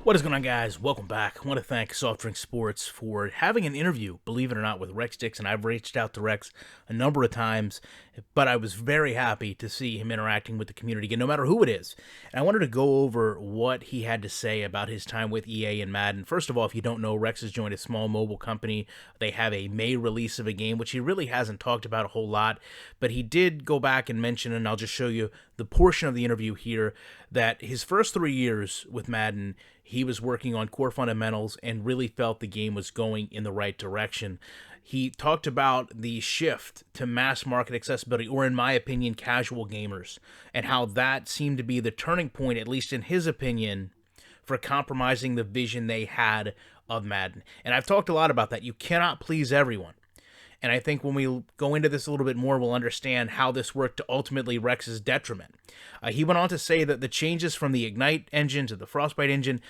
What is going on, guys? Welcome back. I want to thank Soft Drink Sports for having an interview, believe it or not, with Rex Dixon. I've reached out to Rex a number of times, but I was very happy to see him interacting with the community again, no matter who it is. And I wanted to go over what he had to say about his time with EA and Madden. First of all, if you don't know, Rex has joined a small mobile company. They have a May release of a game, which he really hasn't talked about a whole lot, but he did go back and mention, and I'll just show you the portion of the interview here, that his first 3 years with Madden, he was working on core fundamentals and really felt the game was going in the right direction. He talked about the shift to mass market accessibility, or in my opinion, casual gamers, and how that seemed to be the turning point, at least in his opinion, for compromising the vision they had of Madden. And I've talked a lot about that. You cannot please everyone. And I think when we go into this a little bit more, we'll understand how this worked to ultimately Rex's detriment. He went on to say that the changes from the Ignite engine to the Frostbite engine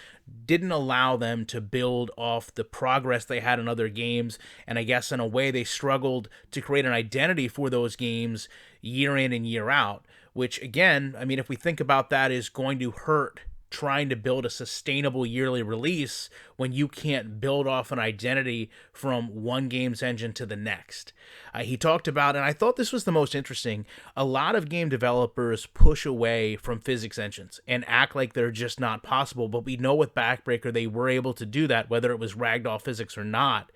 didn't allow them to build off the progress they had in other games, and I guess in a way they struggled to create an identity for those games year in and year out, which again, I mean, if we think about that, is going to hurt trying to build a sustainable yearly release when you can't build off an identity from one game's engine to the next. He talked about, and I thought this was the most interesting, a lot of game developers push away from physics engines and act like they're just not possible, but we know with Backbreaker they were able to do that, whether it was ragdoll physics or not.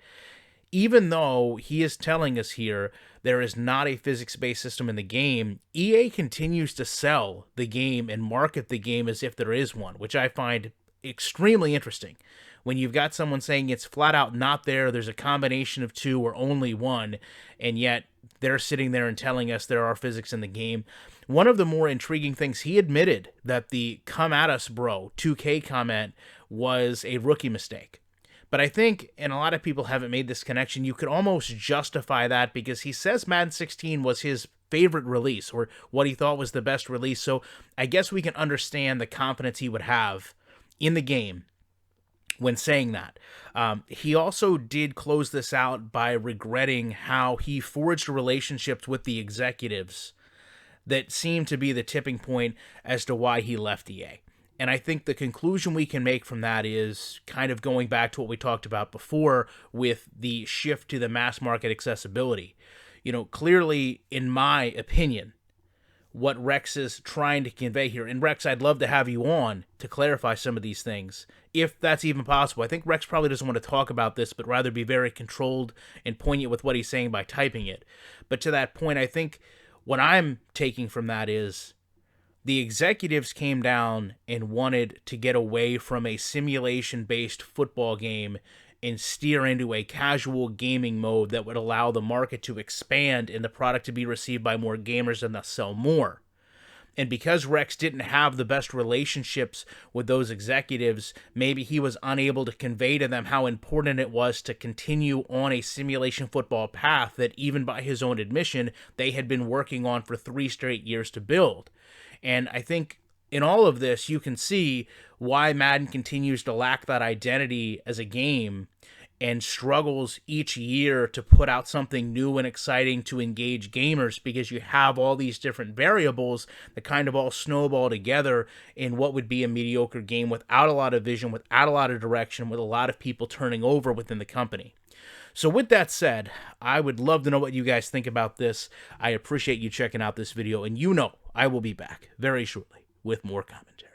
Even though he is telling us here there is not a physics-based system in the game, EA continues to sell the game and market the game as if there is one, which I find extremely interesting. When you've got someone saying it's flat out not there, there's a combination of two or only one, and yet they're sitting there and telling us there are physics in the game. One of the more intriguing things, he admitted that the "come at us, bro" 2K comment was a rookie mistake. But I think, and a lot of people haven't made this connection, you could almost justify that because he says Madden 16 was his favorite release, or what he thought was the best release. So I guess we can understand the confidence he would have in the game when saying that. He also did close this out by regretting how he forged relationships with the executives that seemed to be the tipping point as to why he left EA. And I think the conclusion we can make from that is kind of going back to what we talked about before with the shift to the mass market accessibility. You know, clearly, in my opinion, what Rex is trying to convey here, and Rex, I'd love to have you on to clarify some of these things, if that's even possible. I think Rex probably doesn't want to talk about this, but rather be very controlled and poignant with what he's saying by typing it. But to that point, I think what I'm taking from that is the executives came down and wanted to get away from a simulation-based football game and steer into a casual gaming mode that would allow the market to expand and the product to be received by more gamers and thus sell more. And because Rex didn't have the best relationships with those executives, maybe he was unable to convey to them how important it was to continue on a simulation football path that, even by his own admission, they had been working on for 3 straight years to build. And I think in all of this, you can see why Madden continues to lack that identity as a game and struggles each year to put out something new and exciting to engage gamers, because you have all these different variables that kind of all snowball together in what would be a mediocre game without a lot of vision, without a lot of direction, with a lot of people turning over within the company. So with that said, I would love to know what you guys think about this. I appreciate you checking out this video, and you know I will be back very shortly with more commentary.